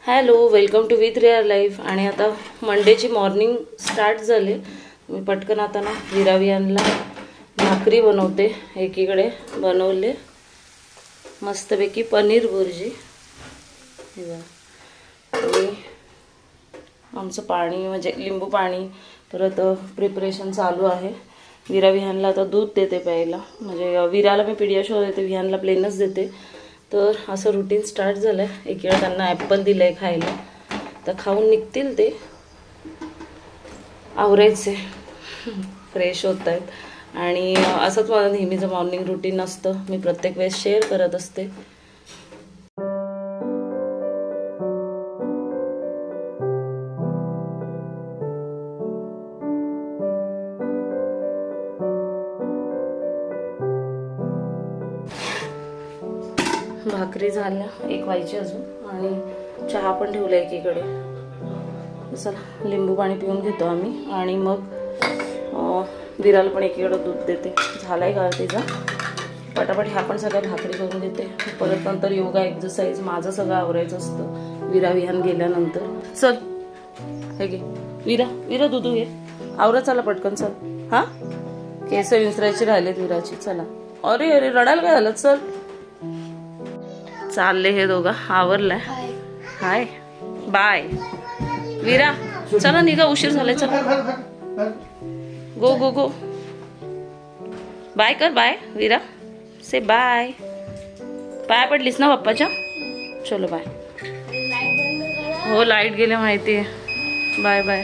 Hello, welcome to with real life. आणि आता मंडेची morning start झाले. मी पटकन आता ना विरावियांना भाकरी बनवते. एकीकडे बनवले मस्तपैकी पनीर बुर्जी. आणि आमचं पाणी म्हणजे लिंबू पाणी परत प्रिपरेशन चालू आहे. विराविहानला आता दूध देते प्यायला. म्हणजे विराला मी पीडियाश्योर देते, विहानला प्लेनच देते. तर असं रुटीन स्टार्ट झालं आहे. एक वेळा त्यांना ॲपल दिलं आहे खायला, तर खाऊन निघतील ते. आवरायचे, फ्रेश होत आहेत. आणि असंच माझं नेहमीचं मॉर्निंग रुटीन असतं. मी प्रत्येक वेळेस शेअर करत असते. भाकरी झाल्या, एक व्हायची अजून. आणि चहा पण ठेवला एकीकडे. चला लिंबू पाणी पिऊन घेतो आम्ही. आणि मग विराला पण एकीकडे दूध देते. झालाय का तिचा पटापट. ह्या पण सगळ्या भाकरी करून देते. परत नंतर योगा एक्सरसाइज माझं सगळं आवरायचं असतं विरा विहान गेल्यानंतर. चल हे घे विरा, विरा दूध घे. आवरा चला पटकन. चल हा, केस विंचरायचे राहिलेत विराची. चला. अरे अरे रडायला काय झालं. चल चालले हे दोघं. आवरलाय. हाय बाय विरा. चला निघा, उशीर झालाय. चला गो गो गो. बाय कर. बाय विरा, से बाय. पाय पडलीस ना पप्पाच्या. चलो बाय. हो लाईट गेले माहितीये. Bye bye.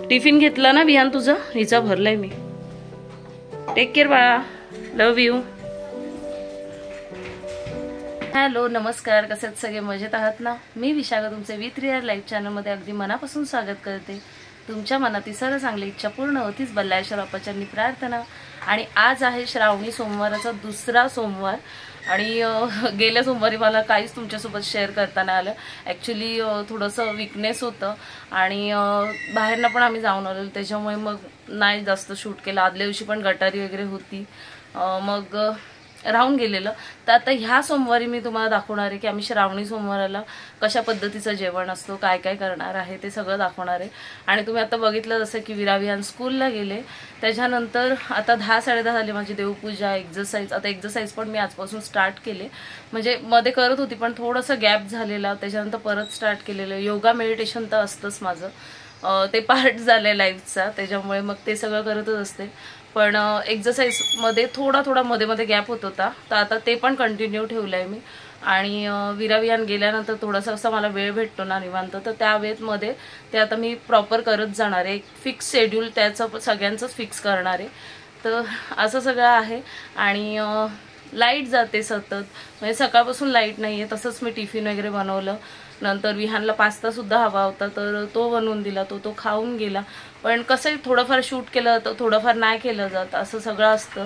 टिफिन घेतला ना विहान तुझं? हिचा भरलाय मी. टेक केअर बाळा. Love you. हॅलो नमस्कार, कसे आहेत सगळे? मजेत आहात ना? मी विशाखा तुमचे विथ रिअल लाईफ चॅनलमध्ये अगदी मनापासून स्वागत करते. तुमच्या मनातील सर्व चांगली इच्छा पूर्ण होतीच बल्लाळेश्वर बाप्पाच्यांनी प्रार्थना. आणि आज आहे श्रावणी सोमवाराचा दुसरा सोमवार. आणि गेल्या सोमवारी मला काहीच तुमच्यासोबत शेअर करताना आलं. ॲक्च्युली थोडंसं विकनेस होतं आणि बाहेरनं पण आम्ही जाऊन आलो, त्याच्यामुळे मग नाही जास्त शूट केलं. आदल्या दिवशी पण गटारी वगैरे होती, मग राहून गेलेलं. तर आता ह्या सोमवारी मी तुम्हाला दाखवणार आहे की आम्ही श्रावणी सोमवाराला कशा पद्धतीचं जेवण असतो, काय काय करणार आहे ते सगळं दाखवणार आहे. आणि तुम्ही आता बघितलं जसं की विराविहान स्कूलला गेले, त्याच्यानंतर आता 10-10:30 झाले. माझी देवपूजा, एक्सरसाइज. आता एक्सरसाइज पण मी आजपासून स्टार्ट केले. म्हणजे मध्ये करत होती पण थोडंसं गॅप झालेला, त्याच्यानंतर परत स्टार्ट केलेलं. योगा मेडिटेशन तर असतंच माझं, ते पार्ट झालं आहे लाईफचा, त्याच्यामुळे मग ते सगळं करतच असते. पण एक्सरसाइजमध्ये थोडा मध्ये मध्ये गॅप होत होता, तर आता ते पण कंटिन्यू ठेवलं आहे मी. आणि विराविहान गेल्यानंतर थोडासा असा मला वेळ भेटतो ना निवांत, तर त्या वेळेमध्ये ते आता मी प्रॉपर करत जाणार आहे. एक फिक्स शेड्यूल त्याचं सगळ्यांचंच फिक्स करणार आहे. तर असं सगळं आहे. आणि लाईट जाते सतत, म्हणजे सकाळपासून लाईट नाही आहे. तसंच मी टिफिन वगैरे बनवलं. नंतर विहानला पास्तासुद्धा हवा होता, तर तो बनवून दिला. तो खाऊन गेला. पण कसं थोडंफार शूट केलं तर थोडंफार नाही केलं जात, असं सगळं असतं.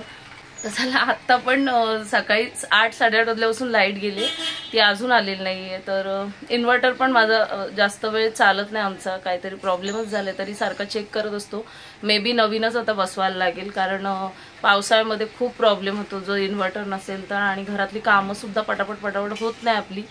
तर चला आत्ता पण सकाळी 8-8:30 वाजल्यापासून लाईट गेली, ती अजून आलेली नाही आहे. तर इन्व्हर्टर पण माझा जास्त वेळ चालत नाही आमचा, काहीतरी प्रॉब्लेमच झाले तरी सारखा चेक करत असतो. मे बी नवीनच आता बसवायला लागेल, कारण पावसाळ्यामध्ये खूप प्रॉब्लेम होतो जो इन्व्हर्टर नसेल तर. आणि घरातली कामंसुद्धा पटापट होत नाही आपली.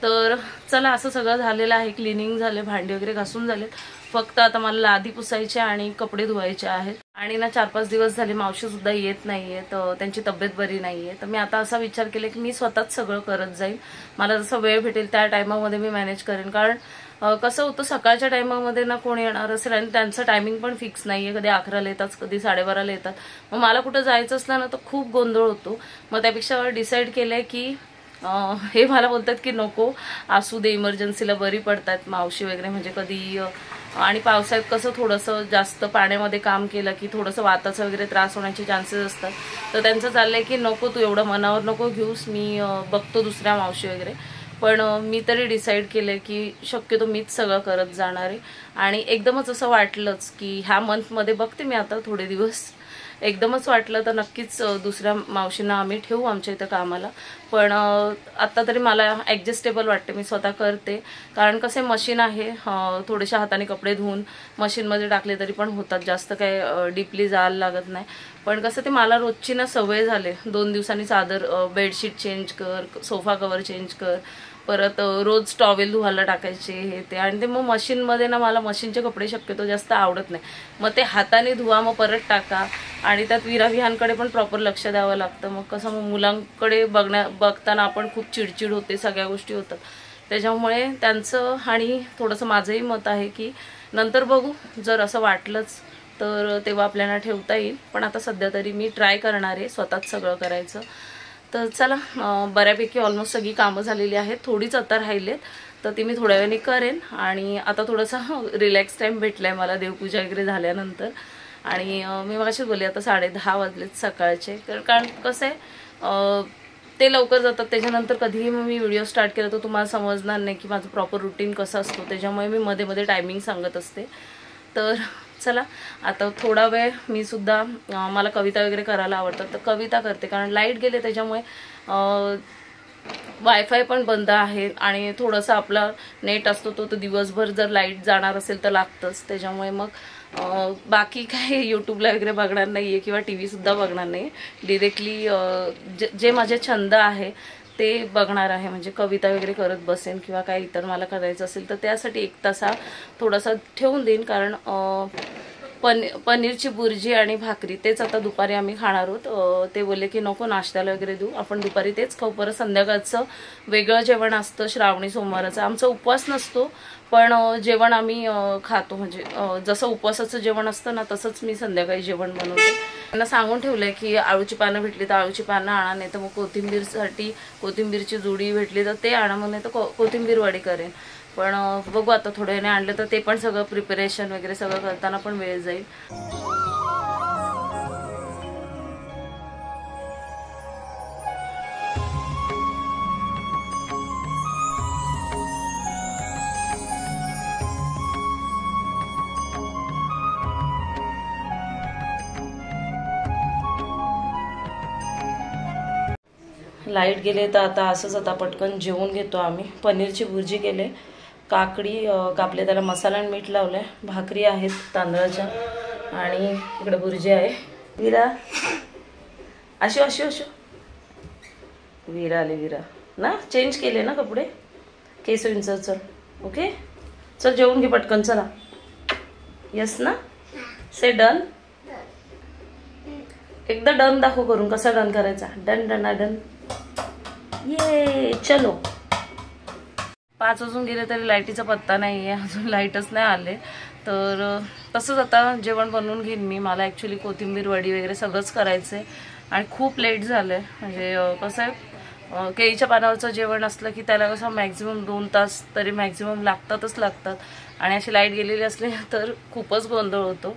तर चला असं सगळं झालेलं आहे. क्लिनिंग झाले, भांडी वगैरे घासून झालेत. फक्त आता मला लादी पुसायचे आणि कपडे धुवायचे आहेत. आणि ना 4-5 दिवस झाले मावशीसुद्धा येत नाही आहे, तर त्यांची तब्येत बरी नाही आहे. तर मी आता असा विचार केला की मी स्वतःच सगळं करत जाईल. मला जसं वेळ भेटेल त्या टायमामध्ये मी मॅनेज करेन. कारण कसं होतं, सकाळच्या टायमामध्ये ना कोणी येणार असेल आणि त्यांचं टायमिंग पण फिक्स नाही आहे. कधी 11ला येतात, कधी 12:30ला येतात. मग मला कुठं जायचं असलं ना तर खूप गोंधळ होतो. मग त्यापेक्षा डिसाईड केलं आहे की हे मला बोलतात की नको असू दे, इमर्जन्सीला बरी पडतात मावशी वगैरे. म्हणजे कधी आणि पावसाळ्यात कसं थोडंसं जास्त पाण्यामध्ये काम केलं की थोडंसं वाताचा वगैरे त्रास होण्याचे चान्सेस असतात. तर त्यांचं चाललंय की नको तू एवढं मनावर नको घेऊस, मी बघतो दुसऱ्या मावशी वगैरे. पण मी तरी डिसाईड केलं की शक्यतो मीच सगळं करत जाणार आहे. आणि एकदमच असं वाटलंच की ह्या मंथमध्ये बघते मी आता थोडे दिवस, एकदमच वाटलं तर नक्कीच दुसऱ्या मावशींना आम्ही ठेवू आमच्या इथं कामाला. पण आता तरी मला ॲडजस्टेबल वाटते, मी स्वतः करते. कारण कसे मशीन आहे, थोडेशा हाताने कपडे धुवून मशीनमध्ये टाकले तरी पण होतात, जास्त काय डीपली जायला लागत नाही. पण कसं ते मला रोजची ना सवय झाले. 2 दिवसांनी चादर बेडशीट चेंज कर, सोफा कवर चेंज कर, परत रोज टॉवेल धुवायला टाकायचे हे ते, आणि ते मग मशीनमध्ये ना मला मशीनचे कपडे शक्यतो जास्त आवडत नाही, मग ते हाताने धुवा मग परत टाका, आणि त्यात विराविहांकडे पण प्रॉपर लक्ष द्यावं लागतं. मग कसं मग मुलांकडे बघताना आपण खूप चिडचिड होते, सगळ्या गोष्टी होतात. त्याच्यामुळे त्यांचं आणि थोडंसं माझंही मत आहे की नंतर बघू, जर असं वाटलंच तर तेव्हा आपल्याला ठेवता येईल, पण आता सध्या तरी मी ट्राय करणार आहे स्वतःच सगळं करायचं. तर चला, बऱ्यापैकी ऑलमोस्ट सगळी कामं झालेली आहेत, थोडीच आता राहिलेत, तर ती मी थोड्या वेळाने करेन. आणि आता थोडासा रिलॅक्स टाईम भेटला आहे मला देवपूजा वगैरे झाल्यानंतर. आणि मी मगाशीच बोलले आता 10:30 वाजलेत सकाळचे, कारण कसं आहे ते लवकर जातात, त्याच्यानंतर कधीही मी व्हिडिओ स्टार्ट केला तर तुम्हाला समजणार नाही की माझं प्रॉपर रुटीन कसं असतो, त्याच्यामुळे मी मध्ये मध्ये टायमिंग सांगत असते. तर चला, आता थोडा वेळ मी सुद्धा, मला कविता वगैरे करायला आवडतात तर कविता करते, कारण लाईट गेले त्याच्यामुळे वायफाय पण बंद आहे, आणि थोडंसं आपला नेट असतो तो दिवसभर जर लाईट जाणार असेल तर लागतंच. त्याच्यामुळे मग बाकी काय यूट्यूबला वगैरे बघणार नाही आहे किंवा टी व्हीसुद्धा बघणार नाही, डिरेक्टली जे माझे छंद आहे ते बघणार आहे, म्हणजे कविता वगैरे करत बसेन किंवा काय इतर मला करायचं असेल तर त्यासाठी 1 तास थोडासा ठेवून देईन. कारण पनीरची बुर्जी आणि भाकरी तेच आता दुपारी आम्ही खाणार आहोत. ते बोलले की नको नाश्त्याला वगैरे देऊ, आपण दुपारी तेच खाऊ. परत संध्याकाळचं वेगळं जेवण असतं श्रावणी सोमवाराचं, आमचा उपवास नसतो पण जेवण आम्ही खातो, म्हणजे जसं उपवासाचं जेवण असतं ना तसंच मी संध्याकाळी जेवण बनवते. त्यांना सांगून ठेवलंय की आळूची पानं भेटली तर आळूची पानं आणा, नाही तर मग कोथिंबीरसाठी कोथिंबीरची जुडी भेटली तर ते आणा, मग नाही तर कोथिंबीर वडी करेन. पण बघू आता थोड्या वेळाने आणलं तर ते पण सगळं प्रिपरेशन वगैरे सगळं करताना पण वेळ जाईल. लाईट गेले तर आता असंच आता पटकन जेवून घेतो आम्ही. पनीरची भुर्जी केले, काकडी कापले, त्याला मसाला आणि मीठ लावलंय, भाकरी आहेत तांदळाच्या, आणि इकडे भुर्जी आहे. विरा अशो अशो अशो विरा आले, विरा ना चेंज केले ना कपडे, केस विंचर, चल ओके चल जेवून घे पटकन, चला. यस ना, से डन. एकदा डन दाखव करून, कसा डन करायचा. डन डन डन, ये चलो. 5 वाजून गेले तरी लाईटीचा पत्ता नाही आहे, अजून लाईटच नाही आले. तर तसंच आता जेवण बनवून घेईन मी. मला ॲक्च्युली कोथिंबीर वडी वगैरे सगळंच करायचं आहे, आणि खूप लेट झालं आहे. म्हणजे कसं आहे, केळीच्या पानावरचं जेवण असलं की त्याला कसं मॅक्झिमम 2 तास तरी मॅक्झिमम लागतात, आणि अशी लाईट गेलेली असली तर खूपच गोंधळ होतो.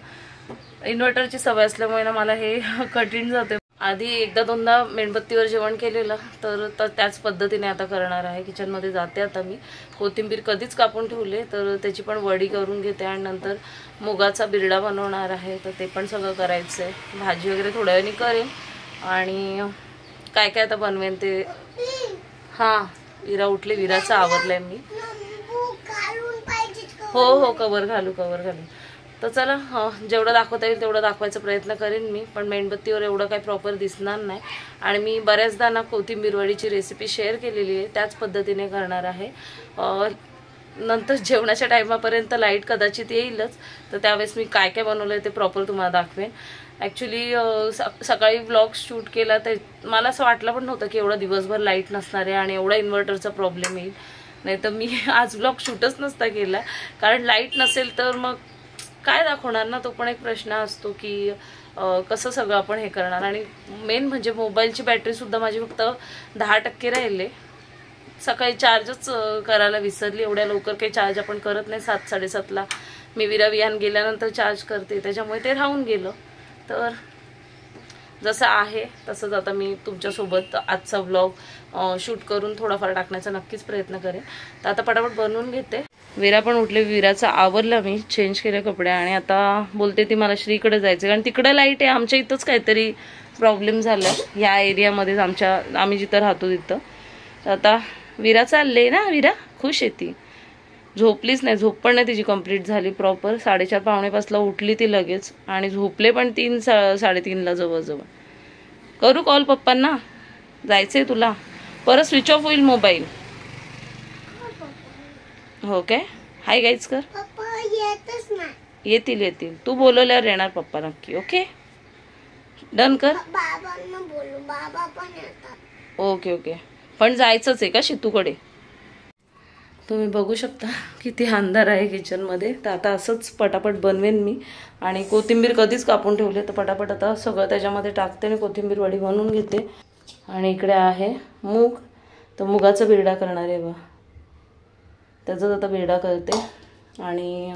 इन्व्हर्टरची सवय असल्यामुळे ना मला हे कठीण जाते. आधी 1-2दा मेणबत्तीवर जेवण केलेलं, तर त्याच पद्धतीने आता करणार आहे. किचनमध्ये जाते आता मी. कोथिंबीर कधीच कापून ठेवले, तर त्याची पण वडी करून घेते, आणि नंतर मुगाचा बिरडा बनवणार आहे, तर ते पण सगळं करायचं आहे. भाजी वगैरे थोड्या वेळाने करेन, आणि काय काय आता बनवेन ते. हां, विरा उठले, विराचं आवरलंय मी. हो कवर घालू. तर चला, जेवढं दाखवता येईल तेवढं दाखवायचा प्रयत्न करेन मी, पण मेणबत्तीवर एवढं काही प्रॉपर दिसणार नाही. आणि मी बऱ्याचदा ना कोथिंबीर वडीची रेसिपी शेअर केलेली आहे, त्याच पद्धतीने करणार आहे. नंतर जेवणाच्या टायमापर्यंत लाईट कदाचित येईलच, तर त्यावेळेस मी काय काय बनवलं आहे ते प्रॉपर तुम्हाला दाखवेन. ॲक्च्युली सकाळी व्लॉग शूट केला तर मला असं वाटलं पण नव्हतं की एवढा दिवसभर लाईट नसणार आहे आणि एवढा इन्व्हर्टरचा प्रॉब्लेम येईल. नाही तर मी आज व्लॉग शूटच नसता केला, कारण लाईट नसेल तर मग काय दाखवणार ना, तो पण एक प्रश्न असतो की कसं सगळं आपण हे करणार. आणि मेन म्हणजे मोबाईलची बॅटरीसुद्धा माझी फक्त 10% राहिले. सकाळी चार्जच करायला विसरली, एवढ्या लवकर काही चार्ज आपण करत नाही. 7-7:30ला मी विराविहान गेल्यानंतर चार्ज करते, त्याच्यामुळे ते राहून गेलं. तर जसं आहे तसंच आता मी तुमच्यासोबत आजचा व्लॉग शूट करून थोडाफार टाकण्याचा नक्कीच प्रयत्न करेन. तर आता पटापट बनवून घेते. विरा पण उठले, विराचा आवरला मी, चेंज केले कपडे, आणि आता बोलते ती मला श्रीकडे जायचं, कारण तिकडे लाईट आहे. आमच्या इथंच काहीतरी प्रॉब्लेम झाला ह्या एरियामध्येच, आम्ही जिथं राहतो तिथं. आता विरा चालले ना, विरा खुश आहे ती, झोपलीच नाही, झोप पण नाही तिची कंप्लीट झाली प्रॉपर. 4:30-4:45ला उठली ती लगेच, आणि झोपले पण 3-3:30ला जवळजवळ. करू कॉल पप्पांना, जायचंय तुला, परत स्विच ऑफ होईल मोबाईल. हो काय? हाय गाईज कर. पप्पा येतच नाही. येतील तू बोलवल्यावर येणार पप्पा नक्की. ओके डन कर. बाबांना बोलू, बाबा पण येतात. ओके पण जायचंच आहे का शितूकडे? तुम्ही बघू शकता किती अंधार आहे किचनमध्ये. तर आता असंच पटापट बनवेन मी. आणि कोथिंबीर कधीच कापून ठेवले तर पटापट आता सगळं त्याच्यामध्ये टाकते आणि कोथिंबीर वडी बनवून घेते. आणि इकडे आहे मूग. तर मुगाचा बिरडा करणार आहे बा. त्याचाच आता बिरडा करते आणि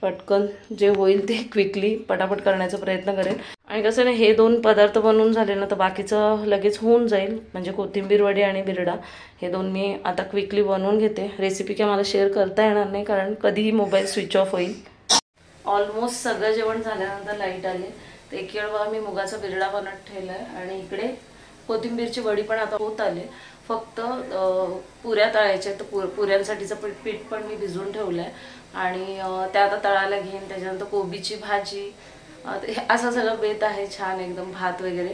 पटकन जे होईल ते क्विकली पटापट करण्याचा प्रयत्न करेन. आणि कसं ना हे 2 पदार्थ बनवून झाले ना तर बाकीचं लगेच होऊन जाईल. म्हणजे कोथिंबीर वडी आणि बिरडा हे 2 मी आता क्विकली बनवून घेते. रेसिपी काय मला शेअर करता येणार नाही कारण कधीही मोबाईल स्विच ऑफ होईल. ऑलमोस्ट सगळं जेवण झाल्यानंतर लाईट आले तर एक वेळ बघा मी मुगाचा बिरडा बनत ठेवलाय आणि इकडे कोथिंबीरची वडी पण आता होत आले. फक्त पुऱ्या तळायच्या तर पुऱ्यांसाठीचं पीठ पण मी भिजवून ठेवलंय आणि त्या आता तळायला घेईन. त्याच्यानंतर कोबीची भाजी असं सगळं बेत आहे छान एकदम भात वगैरे.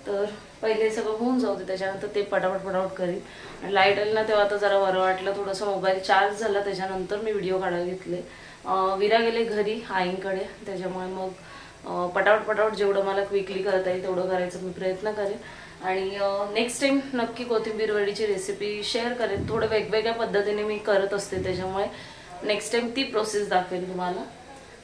तर पहिले सगळं होऊन जाऊ दे त्याच्यानंतर ते पटापट करीन. आणि लाईट आली ना तेव्हा आता जरा बरं वाटलं. थोडंसं मोबाईल चार्ज झाला त्याच्यानंतर मी व्हिडिओ काढायला घेतले. विरा गेले घरी आईंकडे त्याच्यामुळे मग पटापट जेवढं मला क्विकली करता येईल तेवढं करायचं मी प्रयत्न करेन. आणि नेक्स्ट टाइम नक्की कोथिंबीर वडीची रेसिपी शेअर करेन. थोडं वेगवेगळ्या पद्धतीने मी करत असते त्याच्यामुळे नेक्स्ट टाइम ती प्रोसेस दाखवेन तुम्हाला.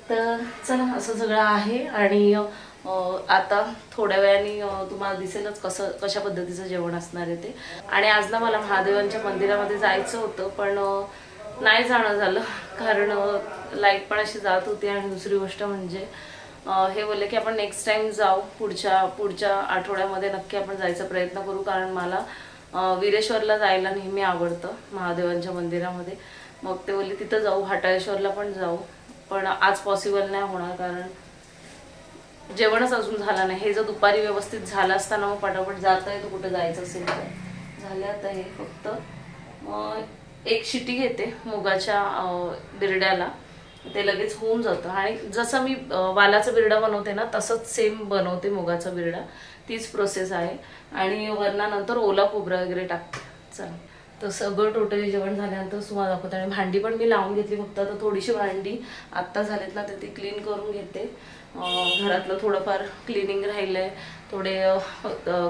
तर चला असं सगळं आहे आणि आता थोड्या वेळाने तुम्हाला दिसेलच कशा पद्धतीचं जेवण असणार आहे ते. आणि आज ना मला महादेवांच्या मंदिरामध्ये जायचं होतं पण नाही जाणं झालं कारण लाईट पण अशी जात होती. आणि दुसरी गोष्ट म्हणजे हे बोलले की आपण नेक्स्ट टाइम जाऊ. पुढच्या आठवड्यामध्ये नक्की आपण जायचा प्रयत्न करू कारण मला विरेश्वरला जायला नेहमी आवडतं महादेवांच्या मंदिरामध्ये. मग ते बोलले तिथं जाऊ, हाटाळेश्वरला पण जाऊ. पण आज पॉसिबल नाही होणार कारण जेवणच अजून झालं नाही. हे जर दुपारी व्यवस्थित झालं असताना मग पटापट जाता येतं कुठं जायचं असेल तर. झालं आता हे फक्त एक शिटी घेते मुगाच्या बिरड्याला ते लगेच होऊन जातं. आणि जसं मी वालाचा बिरडा बनवते ना तसंच सेम बनवते मुगाचा बिरडा. तीच प्रोसेस आहे. आणि वरणानंतर ओला खोबरा वगैरे टाकते. चला तर सगळं टोटली जेवण झाल्यानंतर तुम्हाला दाखवते. आणि भांडी पण मी लावून घेतली. फक्त आता थोडीशी भांडी आत्ता झालेत ना तर ती क्लीन करून घेते. घरातलं थोडंफार क्लिनिंग राहिलंय. थोडे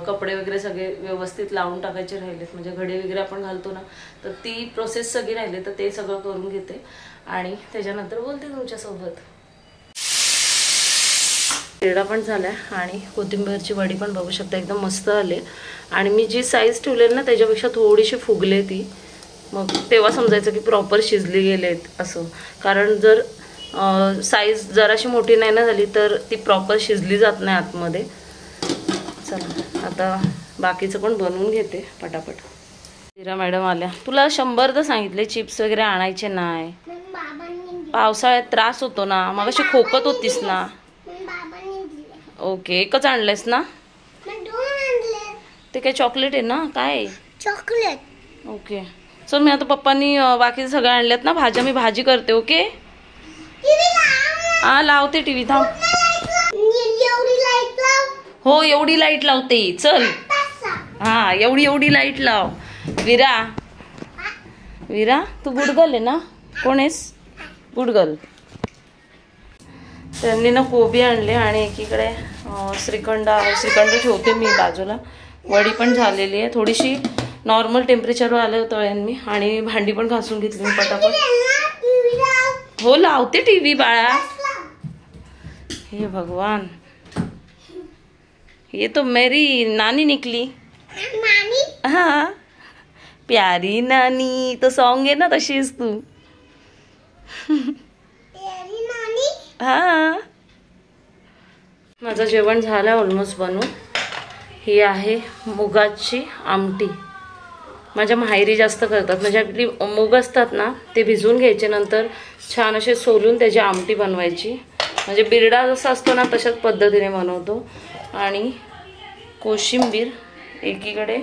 कपडे वगैरे सगळे व्यवस्थित लावून टाकायचे राहिलेत. म्हणजे घडे वगैरे आपण घालतो ना तर ती प्रोसेस सगळी राहिली तर ते सगळं करून घेते. आणि त्याच्यानंतर बोलते तुमच्यासोबत. बिरडा पण झालाय आणि कोथिंबीरची वडी पण बघू शकता एकदम मस्त आले. आणि मी जी साईज ठेवलेली ना त्याच्यापेक्षा थोडीशी फुगले ती. मग तेव्हा समजायचं की प्रॉपर शिजली गेलेत असं. कारण जर साईज जराशी मोठी नाही ना झाली तर ती प्रॉपर शिजली जात नाही आतमध्ये. चला आता बाकीचं पण बनवून घेते पटापट. विरा मॅडम आल्या. तुला 100दा सांगितले चिप्स वगैरे आणायचे नाही. पावसाळ्यात त्रास होतो ना. मग अशी खोकत होतीस ना. ओके एकच आणलंयस ना. ते काय चॉकलेट आहे ना काय? चॉकलेट. ओके चल मी आता पप्पांनी बाकी सगळं आणल्यात ना भाज्या मी भाजी करते. ओके हा लावते टीव्ही थांब. हो एवढी लाईट लावते चल. हा एवढी लाईट लाव. विरा तू गुडगल आहे ना. कोण आहेस? गुडगल. त्यांनी ना कोबी आणले आणि एकीकडे श्रीखंड आहे. श्रीखंड ठेवते मी बाजूला. वडी पण झालेली आहे. थोडीशी नॉर्मल टेम्परेचरवर आलं तळेन मी. आणि भांडी पण घासून घेतली मी पटापट. हो लावते टीव्ही बाळा. हे भगवान ये तो मेरी नानी निकली. हाँ प्यारी नानी तो सॉन्ग आहे ना तशीच तू. हा माझं जेवण झालं ऑलमोस्ट बनवून. ही आहे मुगाची आमटी. माझ्या माहेरी जास्त करतात. म्हणजे आपली मूग असतात ना ते भिजवून घ्यायचे नंतर छान असे सोलून त्याची आमटी बनवायची. म्हणजे बिरडा जसा असतो ना तशाच पद्धतीने बनवतो. आणि कोशिंबीर एकीकडे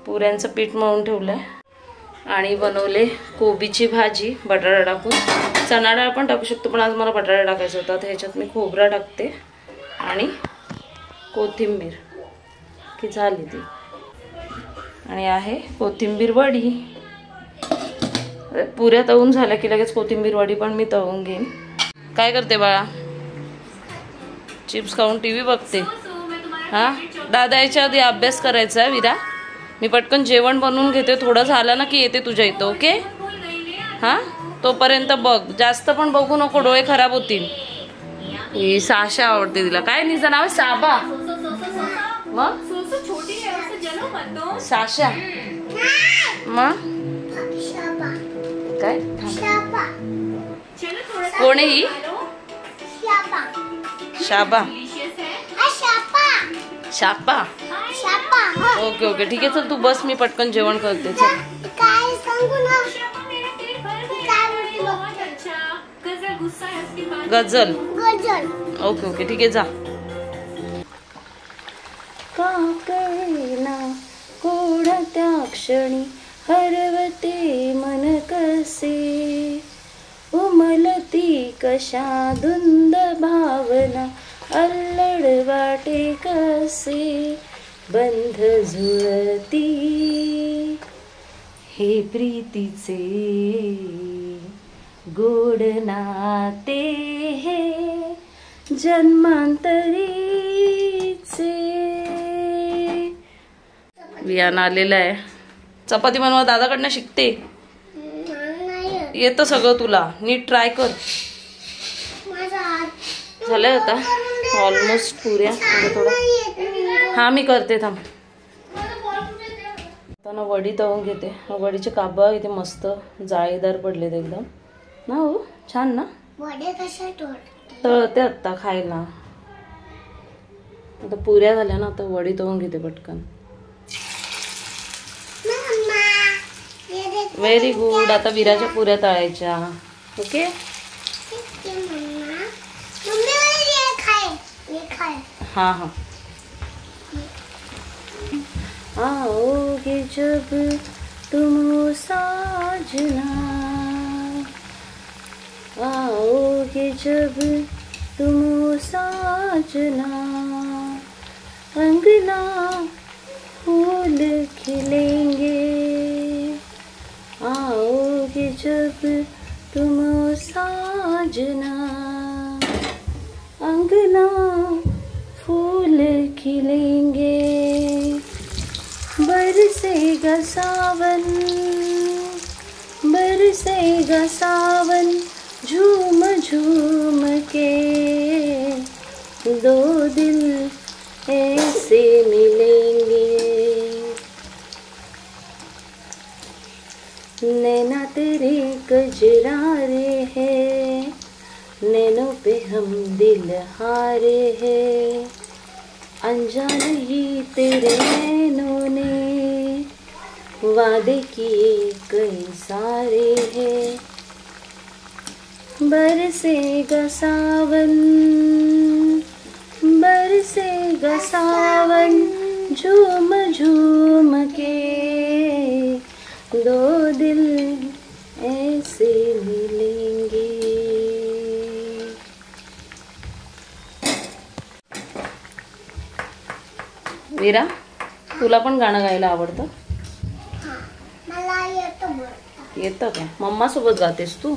पुऱ्यांचं पीठ मळून ठेवलंय. आणि बनवले कोबीची भाजी बटाटा टाकून. चणा डाळ पण टाकू शकतो पण आज मला बटाटा टाकायचा होता. तर ह्याच्यात मी खोबरा टाकते आणि कोथिंबीर की झाली ती. आणि आहे कोथिंबीर वडी पुऱ्या तळून झाल्या की लगेच कोथिंबीर वडी पण मी तळून घेईन. काय करते बाळा? चिप्स खाऊन टीव्ही बघते. हा, दादा याच्या आधी अभ्यास करायचा आहे विरा. मी पटकन जेवण बनवून घेते, थोडं झालं ना की येते तुझ्या इथं. ओके? हा, तोपर्यंत बघ, जास्त पण बघू नको, डोळे खराब होतील. ही साशा आवडते तिला. काय तिचं नाव आहे? साबा. मग साशा. मग काय कोण आहे ही? शाबा. शापा. ओके ओके ठीक आहे, चल तू बस, मी पटकन जेवण करते. चल. गजल. ओके ओके ठीक आहे, जा. का कळेना कोणत्या क्षणी हरवते मन कसे, उमलती कशा धुंद भावना, अल्लड वाटे कसे, बंध झुळती हे प्रीतीचे गोड नाते, हे जन्मांतरीचे. वियान आलेला आहे. चपाती बनवा दादाकडनं शिकते. येतं सगळं तुला, नीट ट्राय कर. झालंय आता ऑलमोस्ट पुऱ्या. थोडं हा मी करते, थांब. आता वडी तळून घेते. वडीचे काबा इथे मस्त जाळीदार पडलेत एकदम ना. हो छान ना. तळते आत्ता खायला. आता पुऱ्या झाल्या ना, आता वडी तळून घेते पटकन. Very good. आता विराच्या पुऱ्या तळायच्या. ओके. हाँ हाँ. आओगे जब तुम साजना, आओगे जब तुम साजना, अंगना फूल खिलेंगे, आओगे जब तुम साजना, अंगना फूल खिलेंगे, बरसेगा सावन, बरसेगा सावन, झूम झूम के दो दिल ऐसे मिलेंगे, नैना तेरे कजरारे हैं, नैनों पे हम दिल हारे हैं, अनजान ही तेरे नैनों ने वादे किए कई सारे हैं, बरसेगा सावन, बरसेगा सावन, झूम झूम के दो दिल ऐसे मिलेंगे. वीरा, तुला पण गाणं गायला आवडतं? येतं का? मम्मा सोबत गातेस तू?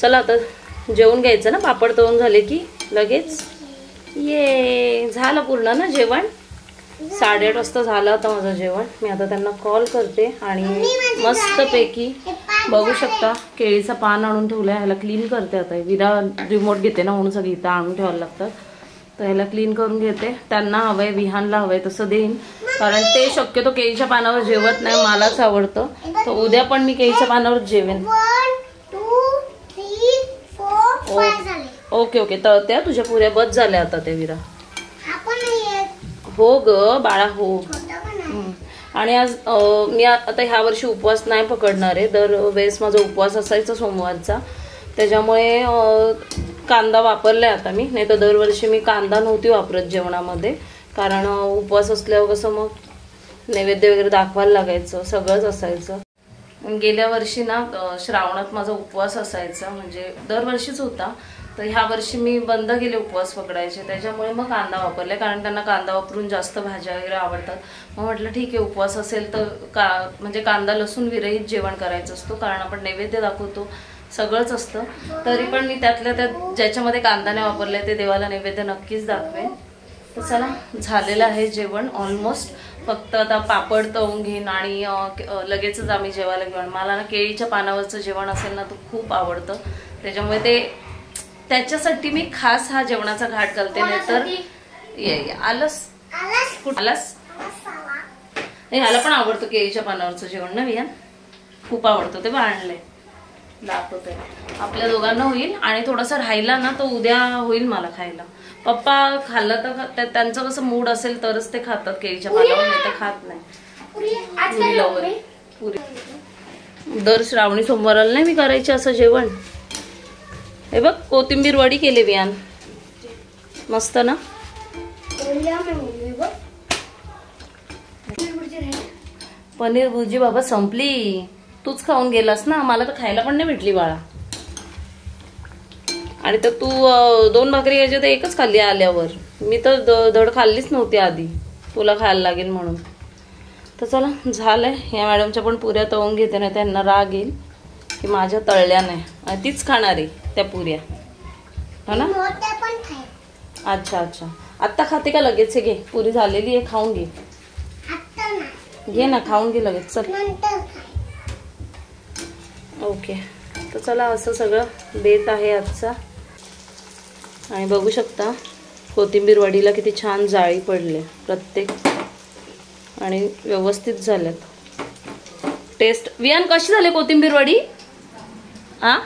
चला आता जेवण घ्यायचं ना. पापड तळून झाले की लगेच ये. झालं पूर्ण ना जेवण. 8:30 वाजता झालं होतं माझं जेवण. मी आता त्यांना कॉल करते आणि मस्तपैकी बघू शकता केळीचं पान आणून ठेवलंय. ह्याला क्लीन करते आता. विरा रिमोट घेते ना म्हणून सगळी इथं आणून ठेवायला लागतात. तर ह्याला क्लीन करून घेते. त्यांना हवंय, विहानला हवंय तसं देईन, कारण ते शक्यतो केळीच्या पानावर जेवत नाही. मलाच आवडतं. तर उद्या पण मी केळीच्या पानावर जेवेन. Okay okay. तळते तुझ्या पुऱ्या बस झाल्या आता ते विरा. हो ग बाळा हो. आणि आज मी आता ह्या वर्षी उपवास नाही पकडणार आहे. दरवेळेस माझा उपवास असायचा सोमवारचा, त्याच्यामुळे कांदा वापरलाय आता मी. नाही तर दरवर्षी मी कांदा नव्हती वापरत जेवणामध्ये, कारण उपवास असल्यावर कसं मग नैवेद्य वगैरे दाखवायला लागायचं, सगळंच असायचं. गेल्या वर्षी ना श्रावणात माझा उपवास असायचा, म्हणजे दरवर्षीच होता, तर ह्या वर्षी मी बंद केले उपवास पकडायचे, त्याच्यामुळे मग कांदा वापरले, कारण त्यांना कांदा वापरून जास्त भाज्या वगैरे आवडतात. मग म्हटलं ठीक आहे, उपवास असेल तर म्हणजे कांदा लसूण विरहित जेवण करायचं असतो, कारण आपण नैवेद्य दाखवतो, सगळंच असतं. तरी पण मी त्यातल्या त्यात ज्याच्यामध्ये कांदा नाही वापरले ते देवाला नैवेद्य नक्कीच दाखवेन. तर चला, झालेलं आहे जेवण ऑलमोस्ट. फक्त आता पापड तळून घेईन आणि लगेचच आम्ही जेवायला घेऊन. मला ना केळीच्या पानावरचं जेवण असेल ना, तो खूप आवडतं, त्याच्यामुळे त्याच्यासाठी मी खास हा जेवणाचा घाट घालते. नाही तर आलस आलस नाही, ह्याला पण आवडतं केळीच्या पानावरचं जेवण ना वियान, खूप आवडतं. ते आणलंय, दाखवते. आपल्या दोघांना होईल आणि थोडासा राहिला ना तो उद्या होईल मला खायला. पप्पा खाल्लं तर त्यांचं कसं मूड असेल तरच ते खातात केळीच्या पानावर, नाही तर खात नाही. पुरी दर श्रावणी सोमवाराला नाही मी करायची असं जेवण. हे बघ, कोथिंबीर वडी केली वियान, मस्त ना. पनीर भुर्जी बाबा संपली, तूच खाऊन गेलास ना, मला तर खायला पण नाही भेटली बाळा. आणि तर तू 2 भाकरी घ्यायच्या तर एकच खाल्ली आल्यावर. मी तर धड खाल्लीच नव्हती आधी, तुला खायला लागेल म्हणून. तर चला, झालंय. या मॅडमच्या पण पुऱ्या तळून घेते ना, त्यांना राग येईल की माझ्या तळल्या नाही, आणि तीच खाणार आहे त्या पुऱ्या, हो ना. अच्छा अच्छा, आत्ता खाते का लगेच? घे, पुरी झालेली आहे, खाऊन घे. घे ना, खाऊन घे लगेच, चल. ओके, तर चला, असं सगळं बेत आहे आजचा. आणि बघू शकता कोथिंबीर वडीला किती छान जाळी पडले प्रत्येक, आणि व्यवस्थित झाल्यात. टेस्ट वियान कशी झाली कोथिंबीर वडी? आ,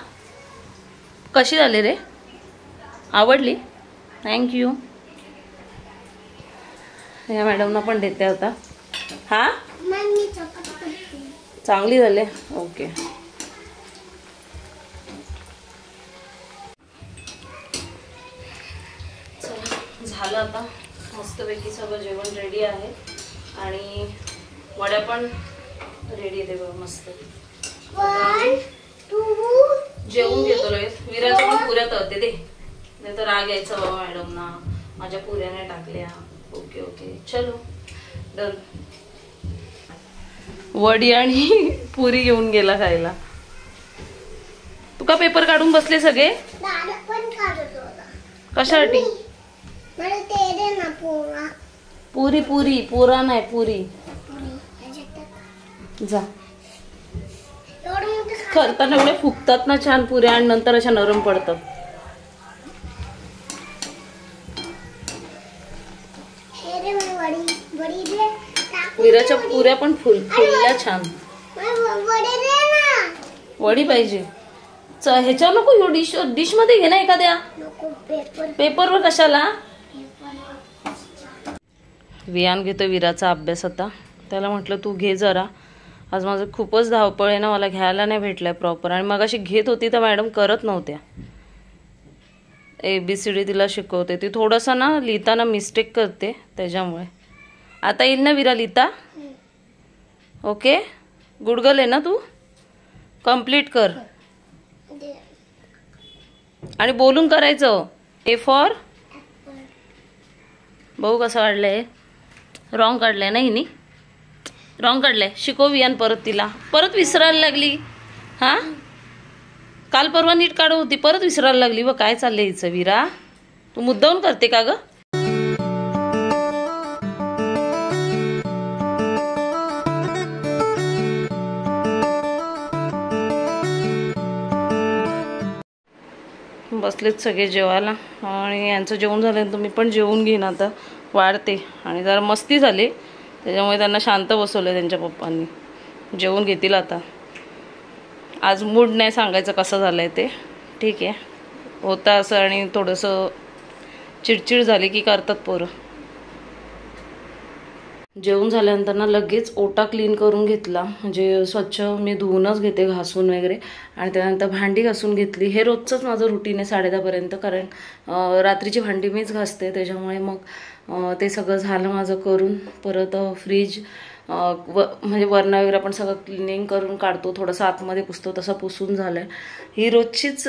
कशी झाली रे? आवडली? थँक्यू. या मॅडमना पण देते आता. हा, चांगली झाले. ओके, झालं आता. मस्तपैकी सगळं जेवण रेडी आहे आणि वड्या पण रेडी आहे बघ, मस्त. जेवून घेतो लगेच. विराच्या पण पुऱ्या तळते दे, नाही तर राग यायचा बाबा मॅडमना, माझ्या पुऱ्या नाही टाकल्या. ओके ओके, चलो डन. वडी आणि पुरी घेऊन गेला खायला. तू का पेपर काढून बसले सगळे? कशासाठी? पुरी पुरी, पुरा नाही पुरी. जा, करताना एवढे फुगतात ना छान पुऱ्या, आणि नंतर अशा नरम पडतात. विराच्या पुऱ्या पण फुलल्या छान. वडी पाहिजे? ह्याच्यावर नको, डिश मध्ये घे ना एखाद्या. पेपरवर कशाला? वियान घेतो विराचा अभ्यास आता. त्याला म्हटलं तू घे जरा, आज माझं खूपच धावपळ आहे ना, मला घ्यायला नाही भेटलाय प्रॉपर. आणि मग अशी घेत होती तर मॅडम करत नव्हत्या. ABCD तिला शिकवते, ती थोडासा ना लिहिताना मिस्टेक करते, त्याच्यामुळे. आता येईल ना विरा लिहिता? ओके, गुड गर्ल आहे ना तू? कंप्लीट कर. आणि बोलून करायचं. A फॉर बघू कसं काढलंय. रॉंग काढलंय ना हिनी, रॉंग काढलंय. शिकव वियान परत, तिला परत विसरायला लागली. हा, काल परवा नीट काढत होती, परत विसरायला लागली. व काय चाललंय हिचं? विरा, तू मुद्दामून करते का ग? बसलेत सगळे जेवायला, आणि यांचं जेवण झाल्यानंतर मी पण जेवून घेईन आता, वाढते. आणि जरा मस्ती झाली, त्याच्यामुळे त्यांना शांत बसवलं त्यांच्या पप्पांनी. जेवून घेतील आता. आज मूड नाही सांगायचं कसं झालं आहे ते, ठीक आहे, होतं असं. आणि थोडंसं चिडचिड झाली की करतात पोरं. जेवून झाल्यानंतर ना लगेच ओटा क्लीन करून घेतला, म्हणजे स्वच्छ मी धुवूनच घेते, घासून वगैरे. आणि त्यानंतर भांडी घासून घेतली. हे रोजचंच माझं रुटीन आहे 10:30पर्यंत, कारण रात्रीची भांडी मीच घासते, त्याच्यामुळे मग ते सगळं झालं माझं करून. परत फ्रीज म्हणजे वरणं वगैरे पण सगळं क्लिनिंग करून काढतो, थोडंसं आतमध्ये पुसतो, तसं पुसून झालं आहे. ही रोजचीच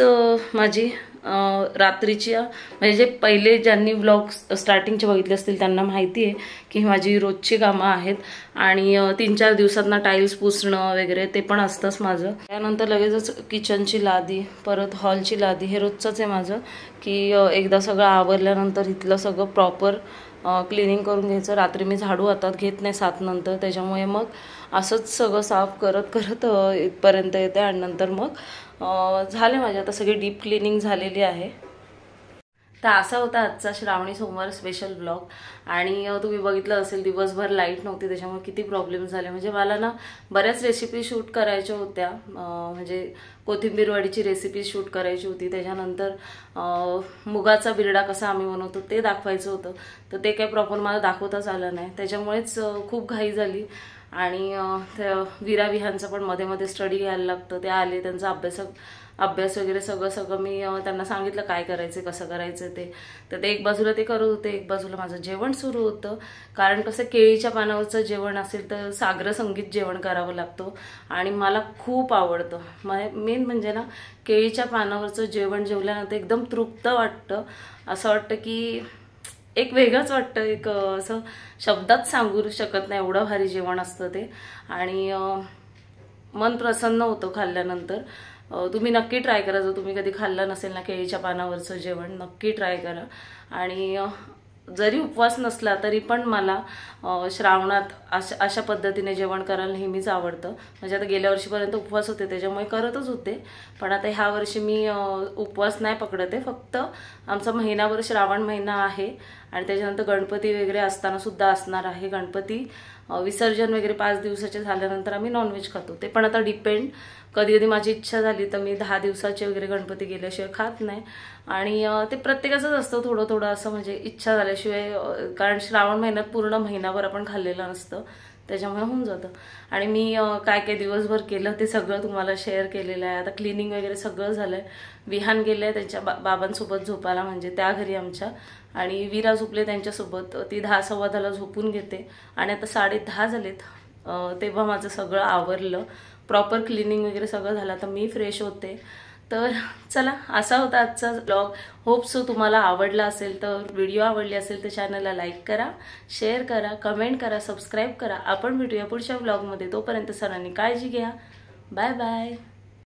माझी रात्रीची म्हणजे जे पहिले ज्यांनी व्लॉग स्टार्टिंगचे बघितले असतील त्यांना माहिती आहे की माझी रोजची कामं आहेत आणि 3-4 दिवसांना टाईल्स पुसणं वगैरे ते पण असतंच माझं. त्यानंतर लगेचच किचनची लादी, परत हॉलची लादी, हे रोजचंच आहे माझं की एकदा सगळं आवरल्यानंतर इथलं सगळं प्रॉपर क्लिनिंग करून घ्यायचं. रात्री मी झाडू हातात घेत नाही 7 नंतर, त्याच्यामुळे मग असंच सगळं साफ करत करत इथपर्यंत येते आणि नंतर मग झाले माझे आता सगळी डीप क्लिनिंग झालेली आहे. तर असा होता आजचा श्रावणी सोमवार स्पेशल ब्लॉग. आणि तुम्ही बघितलं असेल दिवसभर लाईट नव्हती, त्याच्यामुळे किती प्रॉब्लेम झाले. म्हणजे मला ना बऱ्याच रेसिपी शूट करायच्या होत्या, म्हणजे कोथिंबीर वडीची रेसिपी शूट करायची होती, त्याच्यानंतर मुगाचा बिरडा कसा आम्ही बनवतो ते दाखवायचं होतं. तर ते काही प्रॉपर मला दाखवताच आलं नाही, त्याच्यामुळेच खूप घाई झाली. आणि विरा विहांचं पण मध्ये मध्ये स्टडी घ्यायला लागतं. ते आले, त्यांचा अभ्यास वगैरे सगळं मी त्यांना सांगितलं काय करायचं कसं करायचं ते. तर ते एक बाजूला ते करत होते, एक बाजूला माझं जेवण सुरू होतं. कारण कसं केळीच्या पानावरचं जेवण असेल तर साग्र संगीत जेवण करावं लागतं आणि मला खूप आवडतं. मेन म्हणजे ना केळीच्या पानावरचं जेवण जेवल्यानंतर एकदम तृप्त वाटतं. असं वाटतं की एक वेगळंच वाटतं, एक असं शब्दात सांगू शकत नाही एवढं भारी जेवण असतं ते. आणि मन प्रसन्न होतं खाल्ल्यानंतर. तुम्ही नक्की ट्राय करा, जर तुम्ही कधी खाल्लं नसेल ना केळीच्या पानावरचं जेवण, नक्की ट्राय करा. आणि जरी उपवास नसला तरी पण मला श्रावणात अशा पद्धतीने जेवण करायला नेहमीच आवडतं. म्हणजे आता गेल्या वर्षीपर्यंत उपवास होते त्याच्यामुळे करतच होते, पण आता ह्या वर्षी मी उपवास नाही पकडत आहे. फक्त आमचा महिनाभर श्रावण महिना आहे आणि त्याच्यानंतर गणपती वगैरे असताना सुद्धा असणार आहे. गणपती विसर्जन वगैरे 5 दिवसाचे झाल्यानंतर आम्ही नॉनव्हेज खातो. ते पण आता डिपेंड, कधी कधी माझी इच्छा झाली तर मी 10 दिवसाचे वगैरे गणपती गेल्याशिवाय खात नाही. आणि ते प्रत्येकाचंच असतं थोडं थोडं असं, म्हणजे इच्छा झाल्याशिवाय, कारण श्रावण महिन्यात पूर्ण महिनाभर आपण खाल्लेलं नसतं, त्याच्यामुळे होऊन जातं. आणि मी काय काय दिवसभर केलं ते सगळं तुम्हाला शेअर केलेलं आहे. आता क्लिनिंग वगैरे सगळं झालंय. विहान गेले त्यांच्या बाबांसोबत झोपायला, म्हणजे त्या घरी आमच्या, आणि विरा झोपले त्यांच्यासोबत. ती 10-10:15 झोपून घेते आणि आता 10:30 झालेत. तेव्हा माझं सगळं आवरलं, प्रॉपर क्लिनिंग वगैरे सगळं झालं, तर मी फ्रेश होते. तर चला, असा होता आजचा ब्लॉग. होप सो तुम्हाला आवडला असेल. तर व्हिडिओ आवडली असेल तर चॅनलला लाईक करा, शेअर करा, कमेंट करा, सबस्क्राईब करा. आपण भेटूया पुढच्या ब्लॉगमध्ये. तोपर्यंत सर्वांनी काळजी घ्या. Bye bye.